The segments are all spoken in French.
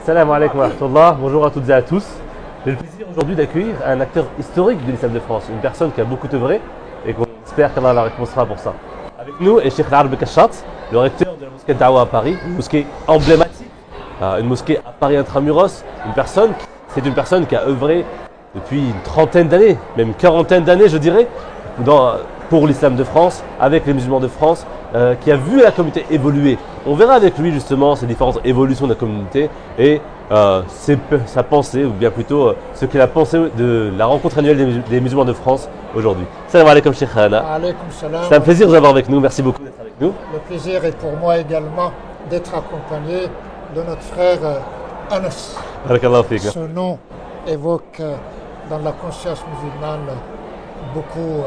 Salam alaikum wa rahmatullah. Bonjour à toutes et à tous. J'ai le plaisir aujourd'hui d'accueillir un acteur historique de l'islam de France, une personne qui a beaucoup œuvré et qu'on espère qu'Allah la récompensera pour ça. Avec nous est Cheikh Al-Arab Kachat, le recteur de la mosquée Dawa à Paris, une mosquée emblématique, une mosquée à Paris intramuros. C'est une personne qui a œuvré depuis une trentaine d'années, même quarantaine d'années je dirais, pour l'islam de France, avec les musulmans de France, qui a vu la communauté évoluer. On verra avec lui justement ces différentes évolutions de la communauté et sa pensée, ou bien plutôt ce qu'il a pensé de la rencontre annuelle des musulmans de France aujourd'hui. Salam alaikum Cheikh Hana. C'est un plaisir de vous avoir avec nous, merci beaucoup d'être avec nous. Le plaisir est pour moi également d'être accompagné de notre frère Anas. Ce nom évoque dans la conscience musulmane beaucoup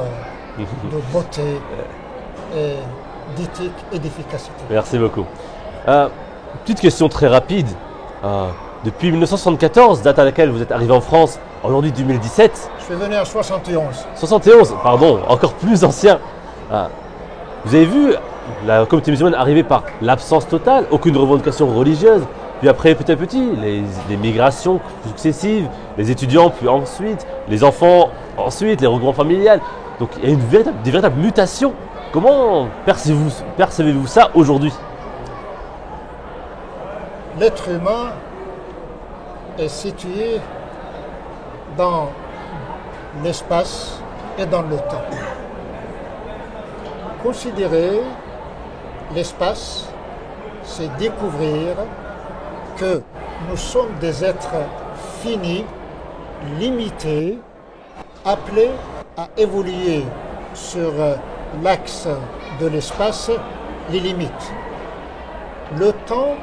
de beauté et d'éthique et d'efficacité. Merci beaucoup. Petite question très rapide. Depuis 1974, date à laquelle vous êtes arrivé en France, aujourd'hui 2017. Je suis venu en 71. 71, pardon, encore plus ancien. Vous avez vu la communauté musulmane arriver par l'absence totale, aucune revendication religieuse. Puis après, petit à petit, les migrations successives, les étudiants, puis ensuite, les enfants, ensuite, les regroupements familiales. Donc il y a des véritables mutations. Comment percevez-vous ça aujourd'hui? L'être humain est situé dans l'espace et dans le temps. Considérer l'espace, c'est découvrir que nous sommes des êtres finis, limités, appelés à évoluer sur l'axe de l'espace, les limites. Le temps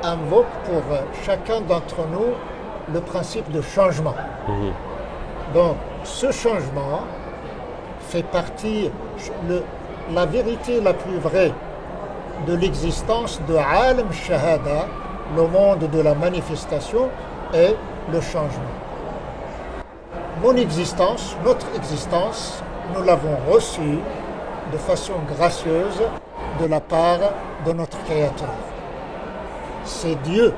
invoque pour chacun d'entre nous le principe de changement. Donc ce changement fait partie, la vérité la plus vraie de l'existence de Alam Shahada, le monde de la manifestation, est le changement. Mon existence, notre existence, nous l'avons reçue de façon gracieuse de la part de notre Créateur. C'est Dieu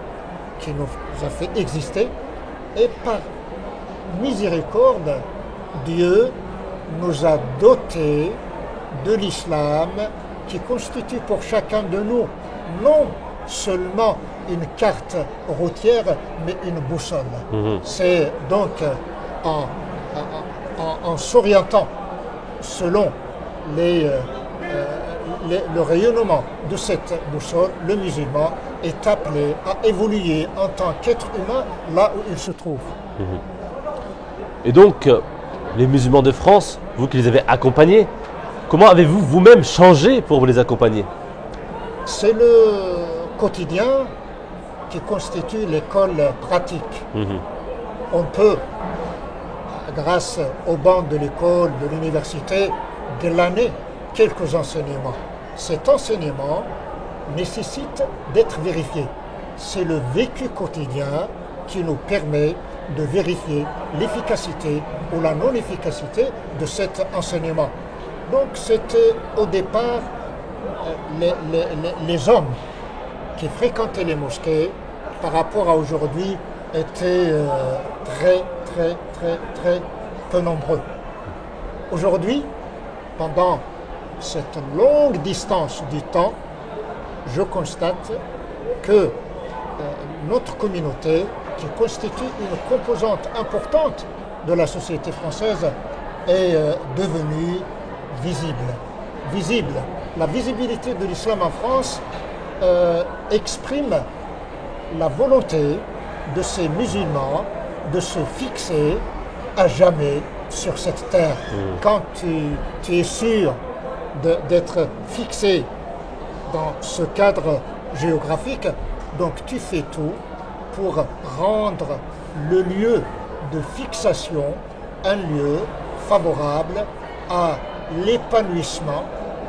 qui nous a fait exister et par miséricorde, Dieu nous a dotés de l'islam qui constitue pour chacun de nous non seulement une carte routière mais une boussole. C'est donc en s'orientant selon le rayonnement de cette boussole, le musulman est appelé à évoluer en tant qu'être humain là où il se trouve. Et donc, les musulmans de France, vous qui les avez accompagnés, comment avez-vous vous-même changé pour les accompagner? C'est le quotidien qui constitue l'école pratique. On peut, grâce aux bancs de l'école, de l'université, glaner quelques enseignements. Cet enseignement nécessite d'être vérifié. C'est le vécu quotidien qui nous permet de vérifier l'efficacité ou la non-efficacité de cet enseignement. Donc c'était au départ les hommes qui fréquentaient les mosquées par rapport à aujourd'hui étaient très peu nombreux. Aujourd'hui, pendant cette longue distance du temps, je constate que notre communauté, qui constitue une composante importante de la société française, est devenue visible. La visibilité de l'islam en France exprime la volonté de ces musulmans de se fixer à jamais sur cette terre. Quand tu es sûr d'être fixé dans ce cadre géographique, donc tu fais tout pour rendre le lieu de fixation un lieu favorable à l'épanouissement.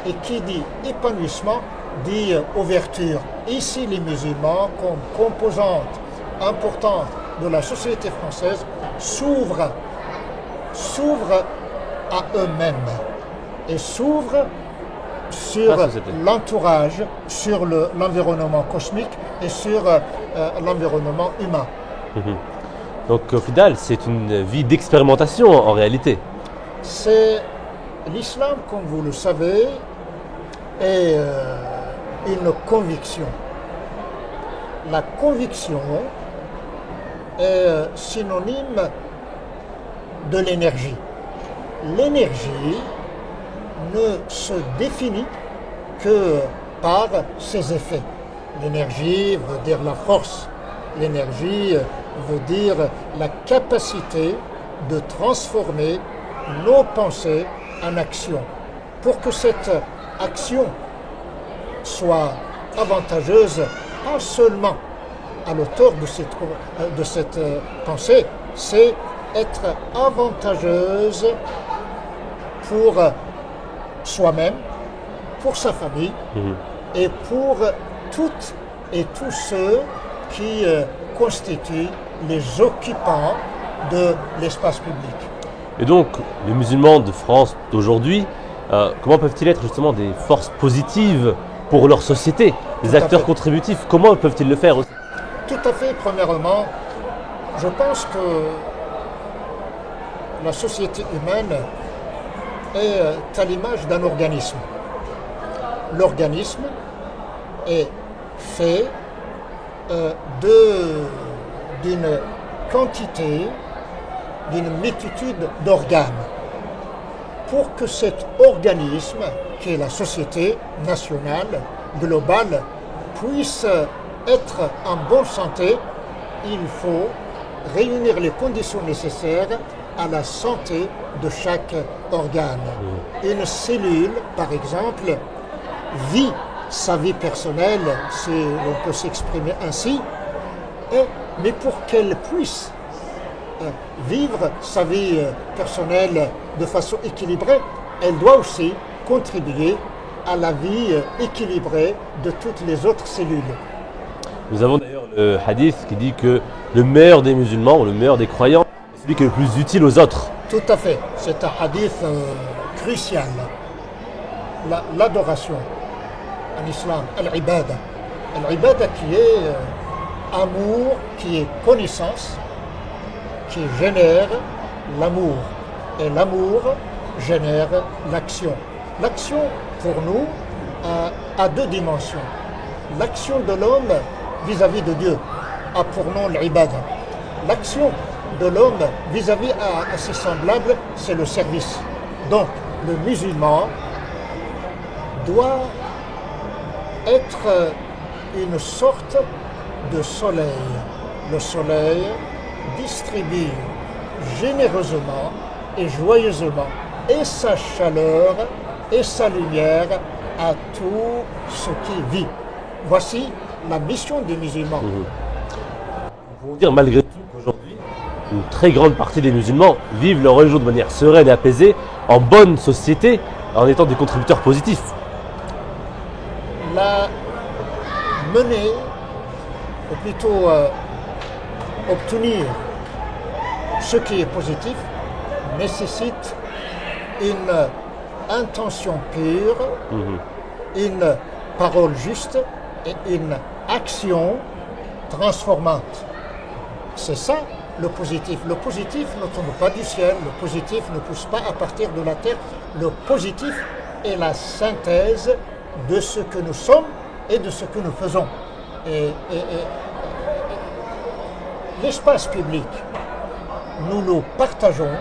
Et qui dit épanouissement dit ouverture. Ici, les musulmans, comme composante importante de la société française, s'ouvrent à eux-mêmes et s'ouvrent sur la société. l'entourage, sur l'environnement cosmique et sur l'environnement humain. Donc au final, c'est une vie d'expérimentation en réalité. C'est l'islam, comme vous le savez, est une conviction. La conviction est synonyme de l'énergie. L'énergie ne se définit que par ses effets. L'énergie veut dire la force. L'énergie veut dire la capacité de transformer nos pensées en action. Pour que cette action soit avantageuse, pas seulement à l'auteur de cette pensée, c'est être avantageuse pour soi-même, pour sa famille et pour toutes et tous ceux qui constituent les occupants de l'espace public. Et donc, les musulmans de France d'aujourd'hui, comment peuvent-ils être justement des forces positives pour leur société, des acteurs contributifs? Comment peuvent-ils le faire aussi? Tout à fait. Premièrement, je pense que la société humaine est à l'image d'un organisme. L'organisme est fait d'une quantité, d'une multitude d'organes. Pour que cet organisme, qui est la société nationale, globale, puisse être en bonne santé, il faut réunir les conditions nécessaires à la santé de chaque organe. Une cellule, par exemple, vit sa vie personnelle, si l'on peut s'exprimer ainsi, mais pour qu'elle puisse vivre sa vie personnelle de façon équilibrée, elle doit aussi contribuer à la vie équilibrée de toutes les autres cellules. Nous avons d'ailleurs le hadith qui dit que le meilleur des musulmans ou le meilleur des croyants est celui qui est le plus utile aux autres. Tout à fait, c'est un hadith crucial. L'adoration en islam, al-ibada. Al-ibada qui est amour, qui est connaissance, qui génère l'amour. Et l'amour génère l'action. L'action, pour nous, a deux dimensions. L'action de l'homme vis-à-vis de Dieu a pour nom l'ibada. L'action de l'homme vis-à-vis à ses semblables, c'est le service. Donc, le musulman doit être une sorte de soleil. Le soleil distribue généreusement et joyeusement et sa chaleur et sa lumière à tout ce qui vit. Voici la mission des musulmans. On peut dire malgré tout qu'aujourd'hui, une très grande partie des musulmans vivent leur religion de manière sereine et apaisée, en bonne société, en étant des contributeurs positifs. La mener, ou plutôt obtenir ce qui est positif, nécessite une intention pure, une parole juste et une action transformante. C'est ça le positif. Le positif ne tombe pas du ciel, le positif ne pousse pas à partir de la terre. Le positif est la synthèse de ce que nous sommes et de ce que nous faisons. Et l'espace public, nous le partageons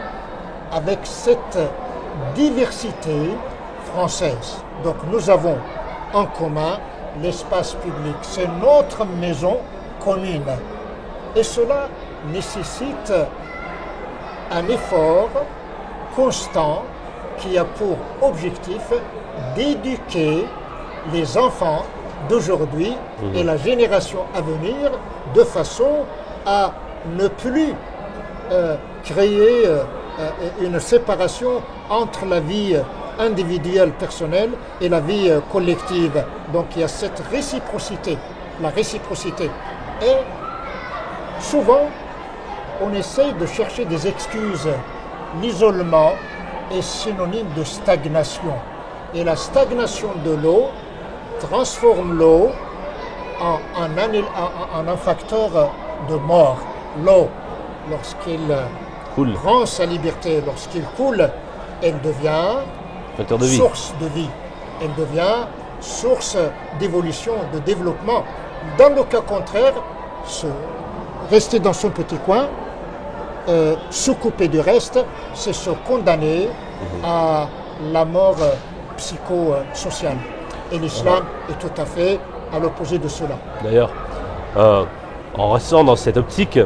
avec cette diversité française. Donc nous avons en commun l'espace public. C'est notre maison commune. Et cela nécessite un effort constant qui a pour objectif d'éduquer les enfants d'aujourd'hui et la génération à venir de façon à ne plus créer une séparation entre la vie individuelle, personnelle et la vie collective. Donc il y a cette réciprocité, la réciprocité. Et souvent, on essaye de chercher des excuses. L'isolement est synonyme de stagnation. Et la stagnation de l'eau transforme l'eau en un facteur de mort. L'eau, lorsqu'il prend sa liberté, lorsqu'il coule, elle devient Facteur de vie. source de vie. Elle devient source d'évolution, de développement. Dans le cas contraire, rester dans son petit coin, se couper du reste, c'est se condamner à la mort psychosociale. Et l'islam est tout à fait à l'opposé de cela. D'ailleurs, en restant dans cette optique,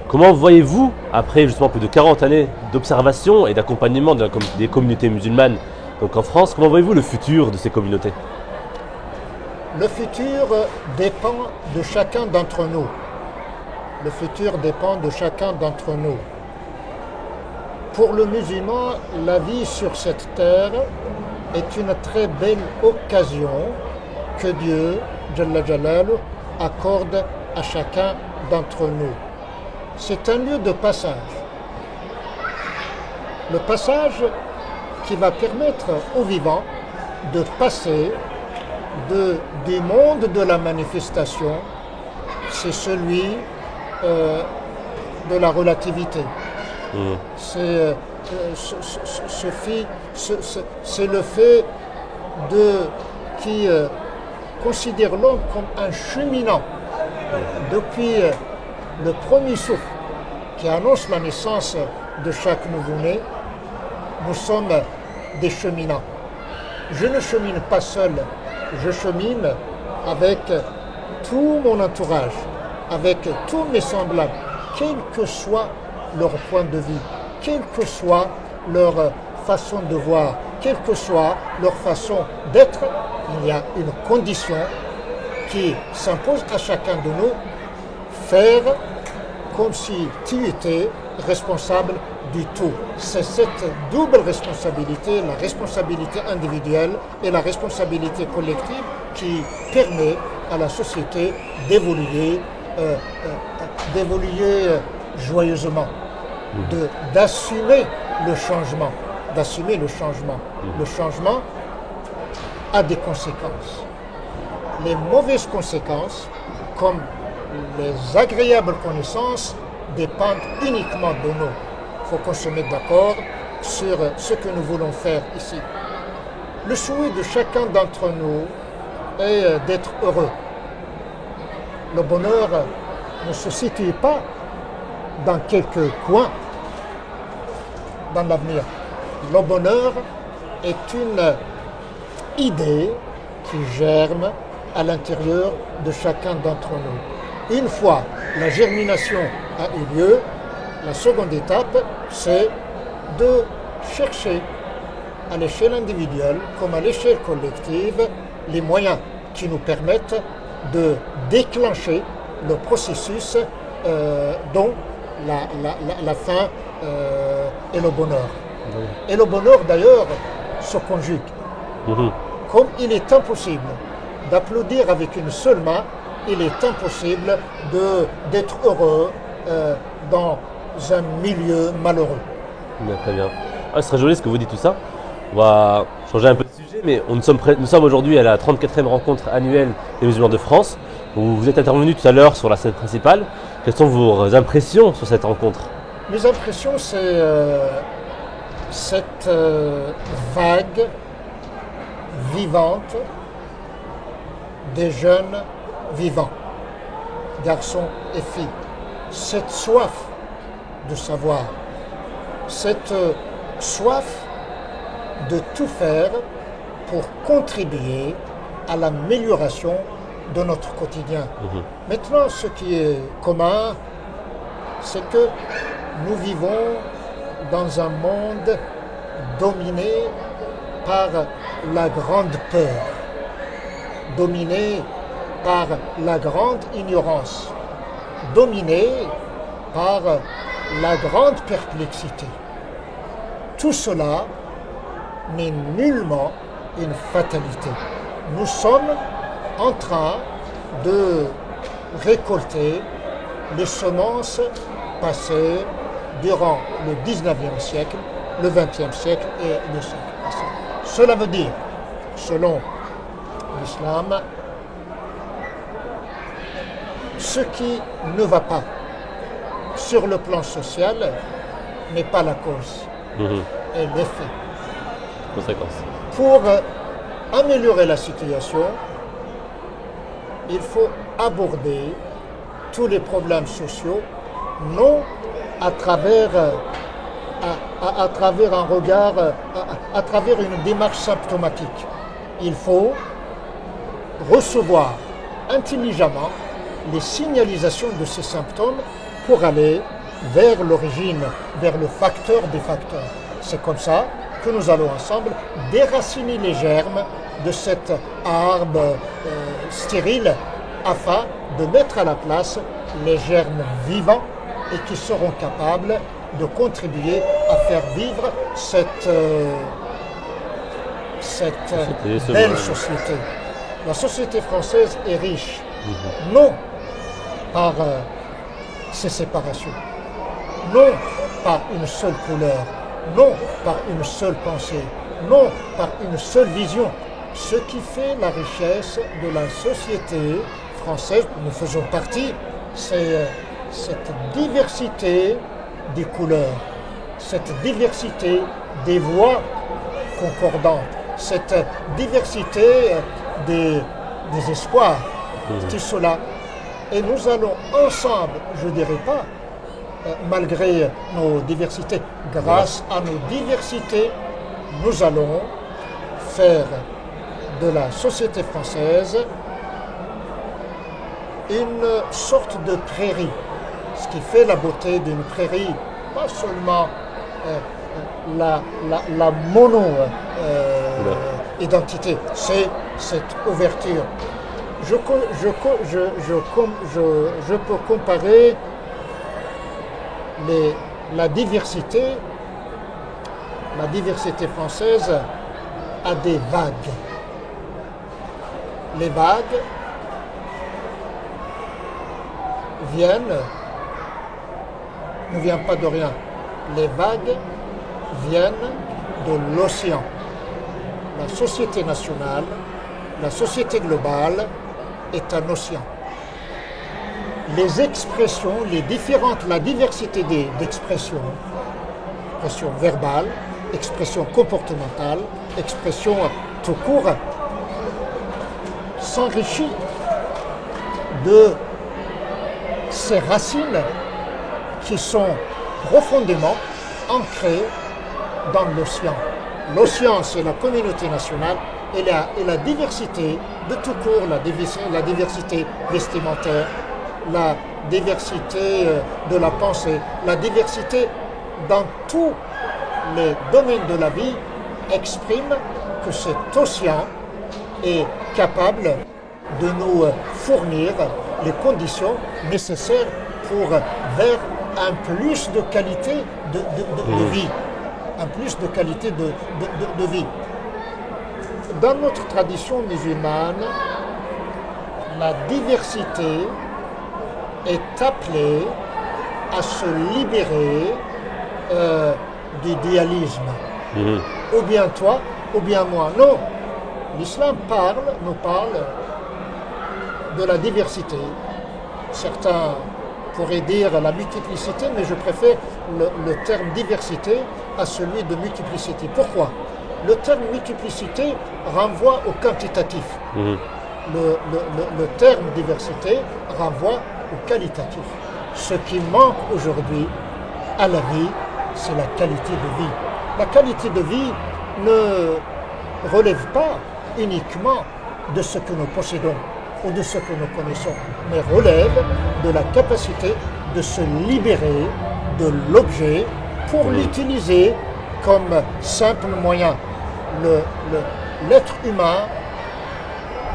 comment voyez-vous, après justement plus de 40 années d'observation et d'accompagnement des communautés musulmanes, donc en France, comment voyez-vous le futur de ces communautés? Le futur dépend de chacun d'entre nous. Le futur dépend de chacun d'entre nous. Pour le musulman, la vie sur cette terre est une très belle occasion que Dieu, Jalla Jalaluh, accorde à chacun d'entre nous. C'est un lieu de passage. Le passage qui va permettre aux vivants de passer du monde de la manifestation, c'est celui de la relativité. C'est le fait qui considère l'homme comme un cheminant depuis le premier souffle qui annonce la naissance de chaque nouveau-né. Nous sommes des cheminants. Je ne chemine pas seul, je chemine avec tout mon entourage, avec tous mes semblables, quel que soit leur point de vue, quelle que soit leur façon de voir, quelle que soit leur façon d'être. Il y a une condition qui s'impose à chacun de nous, faire comme si tu étais responsable du tout. C'est cette double responsabilité, la responsabilité individuelle et la responsabilité collective qui permet à la société d'évoluer joyeusement, d'assumer le changement, Le changement a des conséquences. Les mauvaises conséquences, comme les agréables connaissances, dépendent uniquement de nous. Il faut qu'on se mette d'accord sur ce que nous voulons faire ici. Le souhait de chacun d'entre nous est d'être heureux. Le bonheur ne se situe pas dans quelques coins dans l'avenir. Le bonheur est une idée qui germe à l'intérieur de chacun d'entre nous. Une fois la germination a eu lieu, la seconde étape, c'est de chercher à l'échelle individuelle comme à l'échelle collective les moyens qui nous permettent de déclencher le processus dont la fin est le bonheur. Et le bonheur d'ailleurs se conjugue. Comme il est impossible d'applaudir avec une seule main, il est impossible d'être heureux dans un milieu malheureux. Très bien. C'est très joli ce que vous dites tout ça. On va changer un peu de sujet, mais nous sommes aujourd'hui à la 34e rencontre annuelle des musulmans de France. Vous êtes intervenu tout à l'heure sur la scène principale. Quelles sont vos impressions sur cette rencontre? Mes impressions, c'est cette vague vivante des jeunes vivants, garçons et filles. Cette soif de savoir, cette soif de tout faire pour contribuer à l'amélioration de notre quotidien. Maintenant, ce qui est commun, c'est que nous vivons dans un monde dominé par la grande peur, dominé par la grande ignorance, dominé par la grande perplexité. Tout cela n'est nullement une fatalité. Nous sommes en train de récolter les semences passées durant le 19e siècle, le 20e siècle et le siècle passé. Cela veut dire selon l'islam, ce qui ne va pas sur le plan social n'est pas la cause et l'effet. Conséquence. Pour améliorer la situation, il faut aborder tous les problèmes sociaux, non à travers un regard, à travers une démarche symptomatique. Il faut recevoir intelligemment les signalisations de ces symptômes pour aller vers l'origine, vers le facteur des facteurs. C'est comme ça que nous allons ensemble déraciner les germes de cet arbre stérile afin de mettre à la place les germes vivants et qui seront capables de contribuer à faire vivre cette belle société. La société française est riche, non par ses séparations, non par une seule couleur, non par une seule pensée, non par une seule vision. Ce qui fait la richesse de la société française, nous faisons partie, c'est cette diversité des couleurs, cette diversité des voix concordantes, cette diversité des espoirs, tout cela. Et nous allons ensemble, je ne dirais pas, malgré nos diversités, grâce à nos diversités, nous allons faire de la société française une sorte de prairie. Ce qui fait la beauté d'une prairie, pas seulement la mono-identité, c'est cette ouverture. Je peux comparer la diversité française à des vagues. Les vagues ne viennent pas de rien. Les vagues viennent de l'océan. La société nationale, la société globale est un océan. Les expressions, la diversité d'expressions, expression verbale, expression comportementale, expression tout court, s'enrichit de ces racines qui sont profondément ancrées dans l'océan. L'océan, c'est la communauté nationale et la diversité de tout court, la diversité vestimentaire, la diversité de la pensée, la diversité dans tous les domaines de la vie exprime que cet océan est capable de nous fournir les conditions nécessaires pour vers un plus de qualité de vie. Un plus de qualité de vie. Dans notre tradition musulmane, la diversité est appelée à se libérer du dualisme. Ou bien toi, ou bien moi. Non, l'islam nous parle de la diversité. Certains pourraient dire la multiplicité, mais je préfère le terme diversité à celui de multiplicité. Pourquoi ? Le terme multiplicité renvoie au quantitatif. Le terme diversité renvoie au qualitatif. Ce qui manque aujourd'hui à la vie, c'est la qualité de vie. La qualité de vie ne relève pas uniquement de ce que nous possédons ou de ce que nous connaissons, mais relève de la capacité de se libérer de l'objet pour l'utiliser comme simple moyen. L'être humain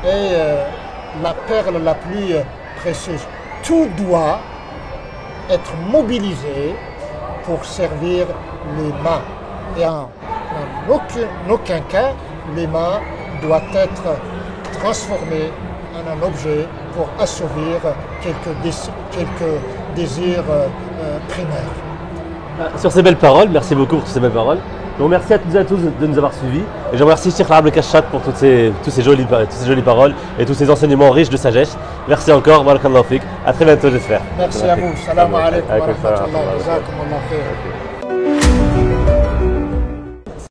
est la perle la plus précieuse. Tout doit être mobilisé pour servir l'humain. Et en aucun cas, l'humain doit être transformé en un objet pour assouvir quelques désirs primaires. Sur ces belles paroles, merci beaucoup pour ces belles paroles. Donc merci à toutes et à tous de nous avoir suivis. Et je remercie Cheikh Al-Arab Kachat pour toutes ces jolies paroles et tous ces enseignements riches de sagesse. Merci encore, barakallahu fik. À très bientôt, j'espère. Merci à vous. Salam alaikum wa Alaikum salam. rahmatullah. Jazakumullah khair.